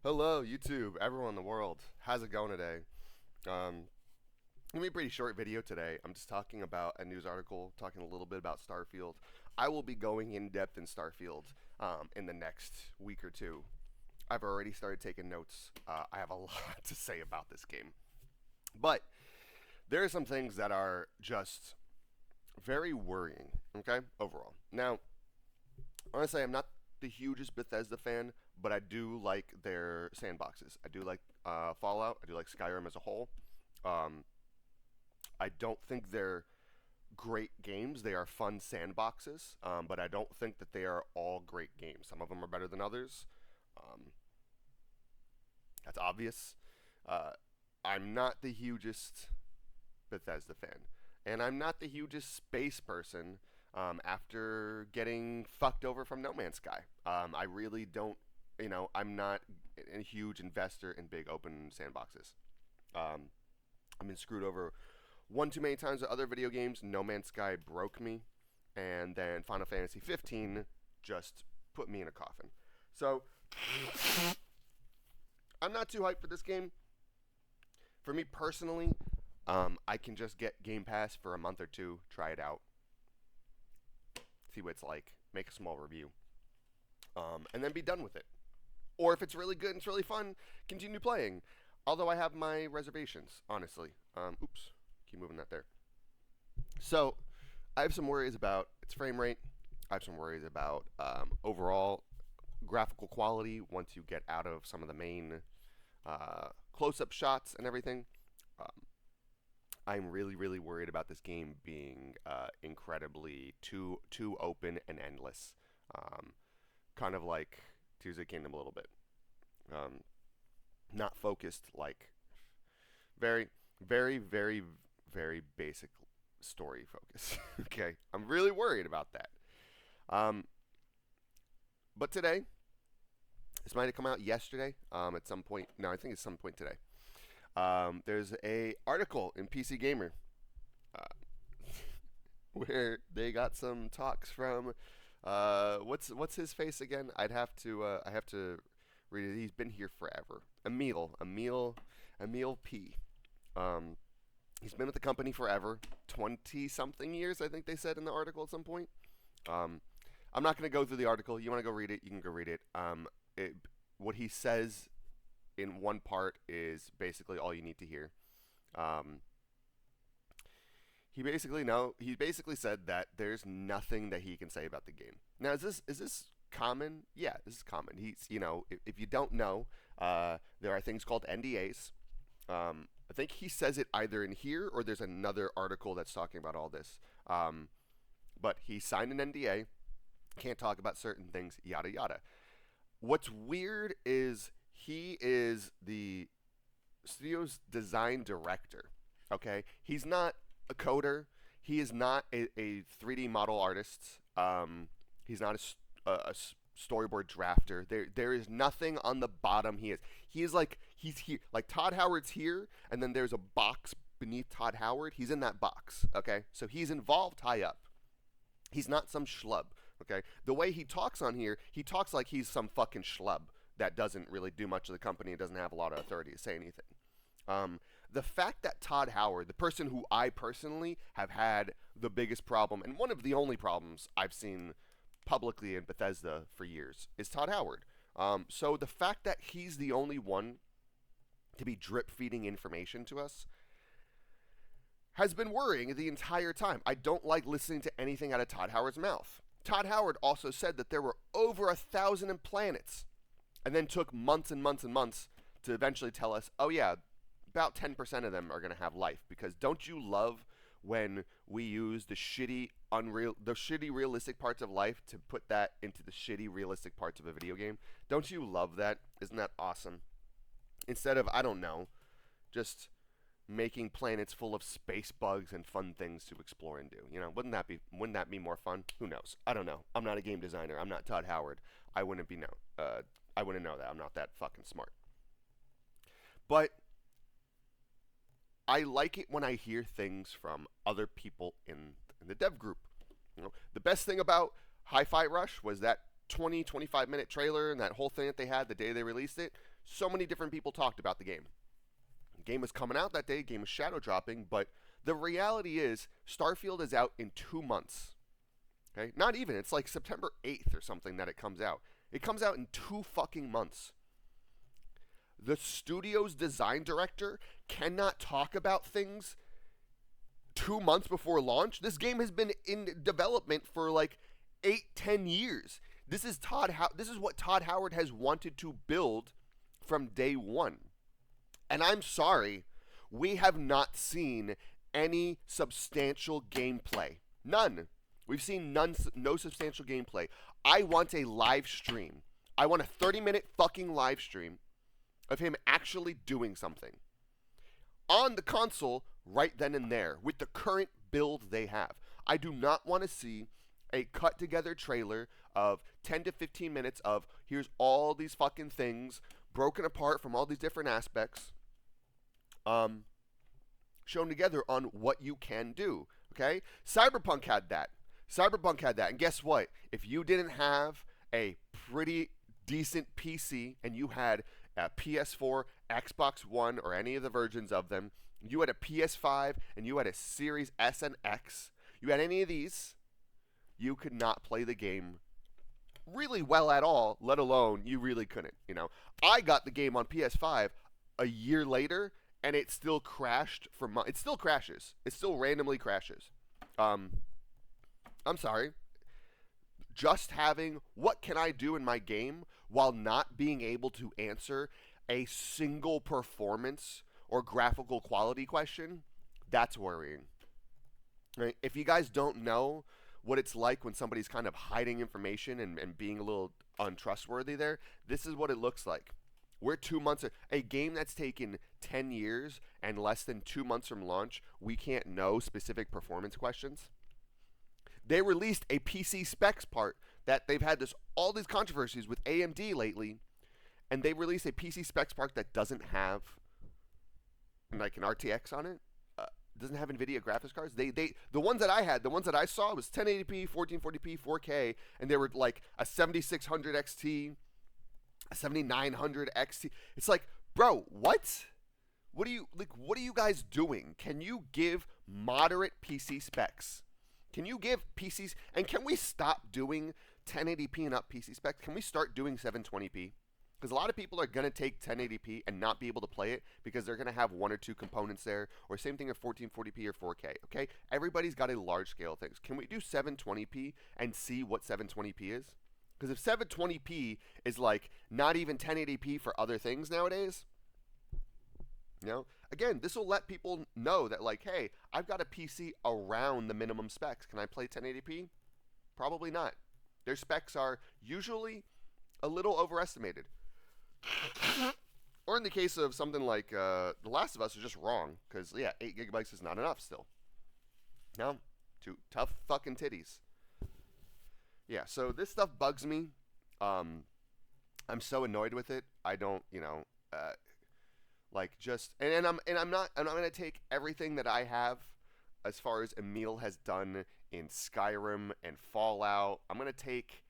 Hello, YouTube, everyone in the world. How's it going today? Gonna be a pretty short video today. I'm just talking about a news article, talking a little bit about Starfield. I will be going in depth in Starfield in the next week or two. I've already started taking notes. I have a lot to say about this game, but there are some things that are just very worrying. Okay, overall. Now, honestly, I'm not the hugest Bethesda fan, but I do like their sandboxes. I do like Fallout. I do like Skyrim as a whole. Um, I don't think they're great games. They are fun sandboxes, but I don't think that they are all great games. Some of them are better than others. Um, that's obvious. Uh, I'm not the hugest Bethesda fan, and I'm not the hugest space person. After getting fucked over from No Man's Sky, I really don't. I'm not a huge investor in big open sandboxes. Um, I've been screwed over one too many times with other video games. No Man's Sky broke me, and then Final Fantasy 15 just put me in a coffin. So I'm not too hyped for this game. For me personally, I can just get Game Pass for a month or two, try it out, see what it's like, make a small review, and then be done with it. Or if it's really good and it's really fun, continue playing. Although I have my reservations, honestly. Oops, keep moving that there. So I have some worries about its frame rate. I have some worries about overall graphical quality once you get out of some of the main close-up shots and everything. Um, I'm really, really worried about this game being incredibly too open and endless. Um, Kind of like Tears of the Kingdom a little bit. Um, Not focused, like very, very, very, very basic story focus. Okay, I'm really worried about that. Um, but today, this might have come out yesterday. At some point, no, I think it's some point today. There's a article in PC Gamer uh, where they got some talks from what's his face again? I have to read it. He's been here forever. Emil P. Um, he's been with the company forever, 20 something years, I think they said in the article at some point. Um, I'm not going to go through the article. You want to go read it? You can go read it. What he says in one part is basically all you need to hear. Um, he basically said that there's nothing that he can say about the game. Now is this common? Yeah, this is common. He's if you don't know, there are things called NDAs. I think he says it either in here or there's another article that's talking about all this. But he signed an NDA, can't talk about certain things, yada yada. What's weird is he is the studio's design director. Okay, he's not a coder. He is not a 3D model artist. He's not a storyboard drafter. There is nothing on the bottom. He's here. Like Todd Howard's here, and then there's a box beneath Todd Howard. He's in that box. Okay, so he's involved high up. He's not some schlub. Okay, the way he talks on here, he talks like he's some fucking schlub that doesn't really do much of the company and doesn't have a lot of authority to say anything. Um, the fact that Todd Howard, the person who I personally have had the biggest problem, and one of the only problems I've seen publicly in Bethesda for years, is Todd Howard. So the fact that he's the only one to be drip feeding information to us has been worrying the entire time. I don't like listening to anything out of Todd Howard's mouth. Todd Howard also said that there were over 1,000 planets, and then took months and months and months to eventually tell us, oh yeah, about 10% of them are going to have life. Because don't you love when we use the shitty realistic parts of life to put that into the shitty realistic parts of a video game? Don't you love that? Isn't that awesome? Instead of, I don't know, just making planets full of space bugs and fun things to explore and do. Wouldn't that be more fun? Who knows? I don't know. I'm not a game designer. I'm not Todd Howard. I wouldn't know that. I'm not that fucking smart. But I like it when I hear things from other people in the dev group. The best thing about Hi-Fi Rush was that 20, 25-minute trailer and that whole thing that they had the day they released it, so many different people talked about the game. The game was coming out that day, the game was shadow dropping, but the reality is Starfield is out in 2 months. Okay? Not even. It's like September 8th or something that it comes out. It comes out in 2 fucking months. The studio's design director cannot talk about things 2 months before launch. This game has been in development for like 8-10 years. This is what Todd Howard has wanted to build from day one. And I'm sorry, we have not seen any substantial gameplay. None. We've seen no substantial gameplay. I want a live stream. I want a 30-minute fucking live stream of him actually doing something on the console right then and there with the current build they have. I do not want to see a cut together trailer of 10 to 15 minutes of here's all these fucking things broken apart from all these different aspects shown together on what you can do. Okay? Cyberpunk had that. And guess what? If you didn't have a pretty decent PC and you had a PS4, Xbox One, or any of the versions of them, you had a PS5 and you had a Series S and X, you had any of these, you could not play the game really well at all, let alone you really couldn't. I got the game on PS5 a year later and it still crashed it still crashes. It still randomly crashes. I'm sorry. Just having what can I do in my game while not being able to answer a single performance or graphical quality question, that's worrying. Right? If you guys don't know what it's like when somebody's kind of hiding information and being a little untrustworthy there, this is what it looks like. We're 2 months, a game that's taken 10 years and less than 2 months from launch, we can't know specific performance questions. They released a PC specs part that they've had all these controversies with AMD lately, and they released a PC specs part that doesn't have like an RTX on it. Doesn't have NVIDIA graphics cards. The ones that I had, the ones that I saw was 1080p, 1440p, 4K, and they were like a 7600 XT, a 7900 XT. It's like, bro, what? What are you guys doing? Can you give moderate PC specs? Can you give PCs, and can we stop doing 1080p and up PC specs? Can we start doing 720p? Because a lot of people are going to take 1080p and not be able to play it because they're going to have one or two components there, or same thing at 1440p or 4K, okay? Everybody's got a large scale of things. Can we do 720p and see what 720p is? Because if 720p is like not even 1080p for other things nowadays, again, this will let people know that, like, hey, I've got a PC around the minimum specs. Can I play 1080p? Probably not. Their specs are usually a little overestimated. Or in the case of something like The Last of Us, is just wrong. Because, yeah, 8 gigabytes is not enough still. No, too tough fucking titties. Yeah, so this stuff bugs me. I'm so annoyed with it. I don't, I'm not gonna take everything that I have as far as Emil has done in Skyrim and Fallout. I'm gonna take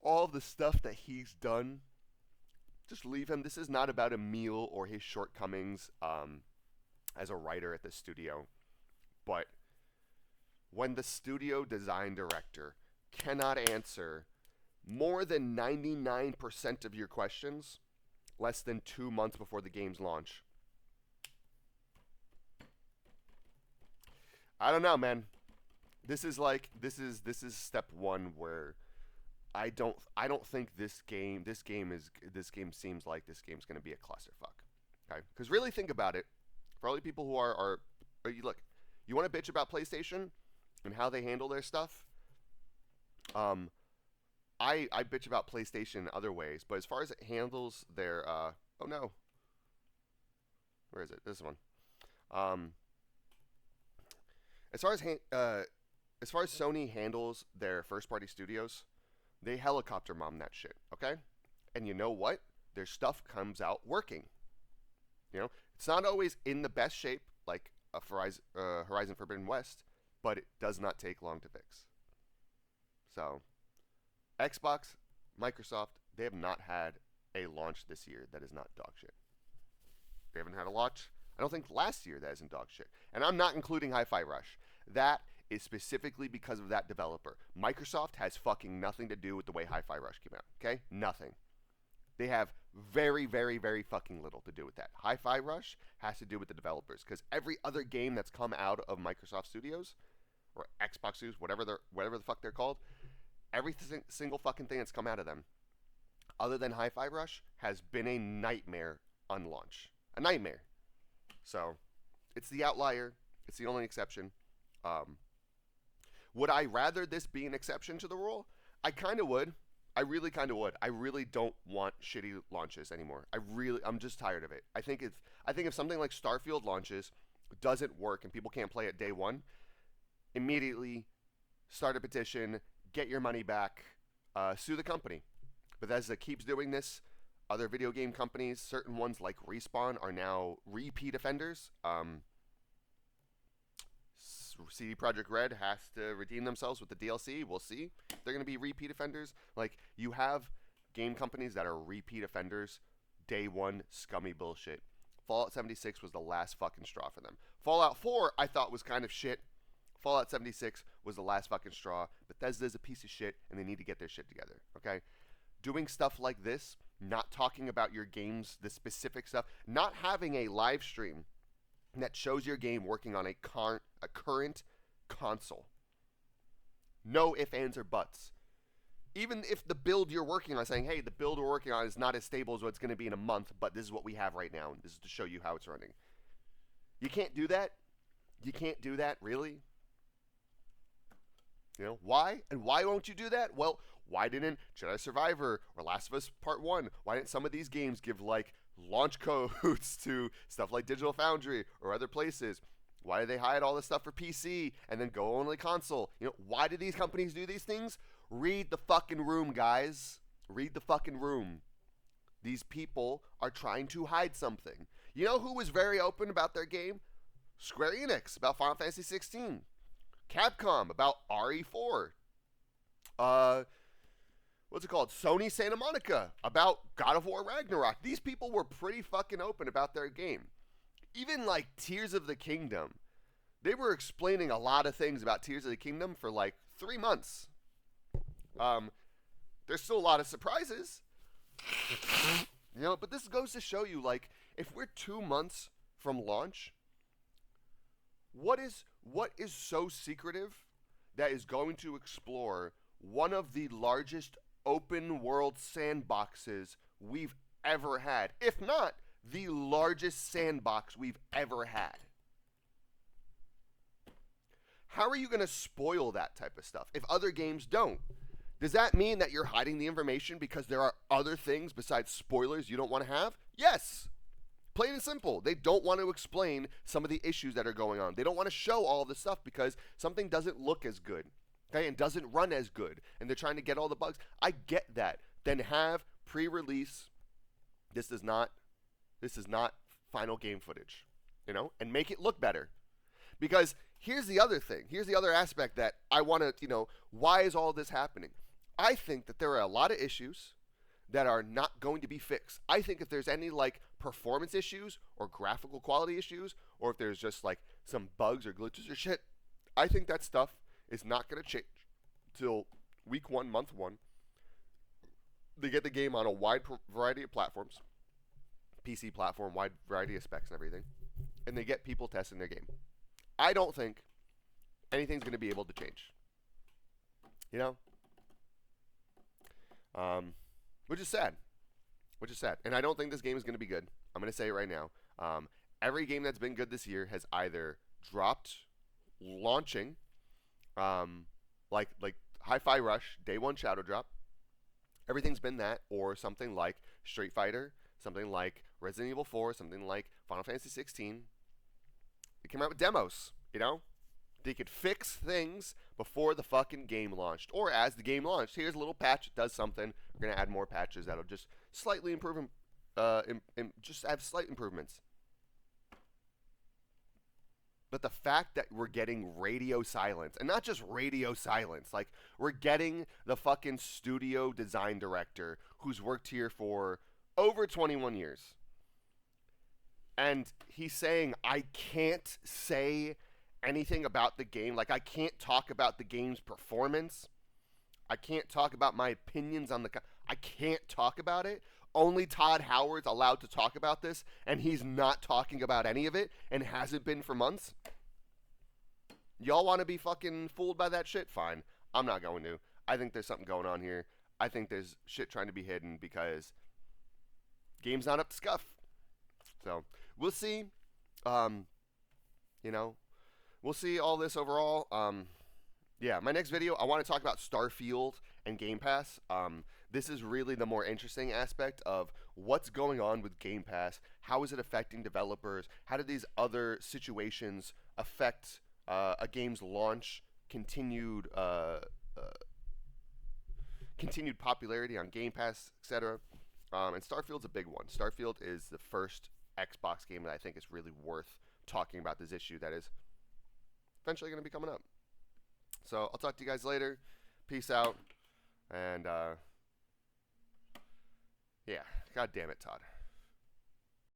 all the stuff that he's done. Just leave him. This is not about Emil or his shortcomings as a writer at the studio. But when the studio design director cannot answer more than 99% of your questions less than 2 months before the game's launch, I don't know, man. This is step one where I don't think this game seems like this game's going to be a clusterfuck. Okay? Because really think about it. For all the people who are look, you want to bitch about PlayStation and how they handle their stuff? I bitch about PlayStation in other ways, but as far as it handles their oh no. Where is it? This one. As far as Sony handles their first party studios, they helicopter mom that shit, okay? And you know what? Their stuff comes out working. It's not always in the best shape like a Horizon Forbidden West, but it does not take long to fix. So, Xbox, Microsoft, they have not had a launch this year that is not dog shit. They haven't had a launch. I don't think last year that isn't dog shit. And I'm not including Hi-Fi Rush. That is specifically because of that developer. Microsoft has fucking nothing to do with the way Hi-Fi Rush came out. Okay? Nothing. They have very, very, very fucking little to do with that. Hi-Fi Rush has to do with the developers because every other game that's come out of Microsoft Studios or Xbox Studios, whatever the fuck they're called, every single fucking thing that's come out of them, other than Hi-Fi Rush, has been a nightmare on launch. A nightmare. So, it's the outlier. It's the only exception. Would I rather this be an exception to the rule? I kind of would. I really kind of would. I really don't want shitty launches anymore. I'm just tired of it. I think if something like Starfield launches doesn't work and people can't play it day one, immediately start a petition, get your money back, sue the company. Bethesda keeps doing this. Other video game companies, certain ones like Respawn, are now repeat offenders. CD Projekt Red has to redeem themselves with the DLC. We'll see. They're going to be repeat offenders. Like, you have game companies that are repeat offenders. Day one, scummy bullshit. Fallout 76 was the last fucking straw for them. Fallout 4, I thought was kind of shit. Fallout 76 was the last fucking straw. Bethesda's a piece of shit, and they need to get their shit together, okay? Doing stuff like this, not talking about your games, the specific stuff, not having a live stream that shows your game working on a current console. No ifs, ands, or buts. Even if the build you're working on, saying, hey, the build we're working on is not as stable as what it's going to be in a month, but this is what we have right now, and this is to show you how it's running. You can't do that. You can't do that, really? You know, why? And why won't you do that? Well, why didn't Jedi Survivor or Last of Us Part 1, why didn't some of these games give, like, launch codes to stuff like Digital Foundry or other places? Why do they hide all this stuff for PC and then go only console? You know, why do these companies do these things? Read the fucking room, guys. Read the fucking room. These people are trying to hide something. You know who was very open about their game? Square Enix about Final Fantasy 16. Capcom about RE4. What's it called? Sony Santa Monica about God of War Ragnarok. These people were pretty fucking open about their game. Even like Tears of the Kingdom. They were explaining a lot of things about Tears of the Kingdom for like 3 months. There's still a lot of surprises. You know, but this goes to show you, like, if we're 2 months from launch, what is so secretive that is going to explore one of the largest open world sandboxes we've ever had, if not the largest sandbox we've ever had? How are you going to spoil that type of stuff if other games don't? Does that mean that you're hiding the information because there are other things besides spoilers you don't want to have? Yes. Plain and simple. They don't want to explain some of the issues that are going on. They don't want to show all this stuff because something doesn't look as good, okay, and doesn't run as good, and they're trying to get all the bugs. I get that. Then have pre-release. This is not final game footage, you know, and make it look better. Because here's the other thing. Here's the other aspect that I want to, you know, why is all this happening? I think that there are a lot of issues that are not going to be fixed. I think if there's any, like, performance issues or graphical quality issues, or if there's just, like, some bugs or glitches or shit, I think that stuff is not going to change till week 1, month 1. They get the game on a wide variety of platforms, PC platform, wide variety of specs and everything, and they get people testing their game. I don't think anything's going to be able to change. You know? Which is sad. And I don't think this game is going to be good. I'm going to say it right now. Every game that's been good this year has either dropped launching, like Hi-Fi Rush, Day 1 Shadow Drop. Everything's been that, or something like Street Fighter, something like Resident Evil 4, something like Final Fantasy 16. They came out with demos, you know? They could fix things before the fucking game launched. Or as the game launched, here's a little patch, it does something. We're going to add more patches that'll just slightly improve, just have slight improvements. But the fact that we're getting radio silence, and not just radio silence, like we're getting the fucking studio design director who's worked here for over 21 years. And he's saying, I can't say anything about the game. Like, I can't talk about the game's performance. I can't talk about my opinions on the. I can't talk about it. Only Todd Howard's allowed to talk about this, and he's not talking about any of it, and hasn't been for months. Y'all want to be fucking fooled by that shit? Fine. I'm not going to. I think there's something going on here. I think there's shit trying to be hidden because game's not up to scuff. So we'll see. You know, we'll see all this overall. Yeah, my next video, I want to talk about Starfield and Game Pass. This is really the more interesting aspect of what's going on with Game Pass. How is it affecting developers? How do these other situations affect a game's launch, continued popularity on Game Pass, etc. And Starfield's a big one. Starfield is the first Xbox game that I think is really worth talking about this issue that is eventually going to be coming up. So I'll talk to you guys later. Peace out. And yeah, God damn it, Todd.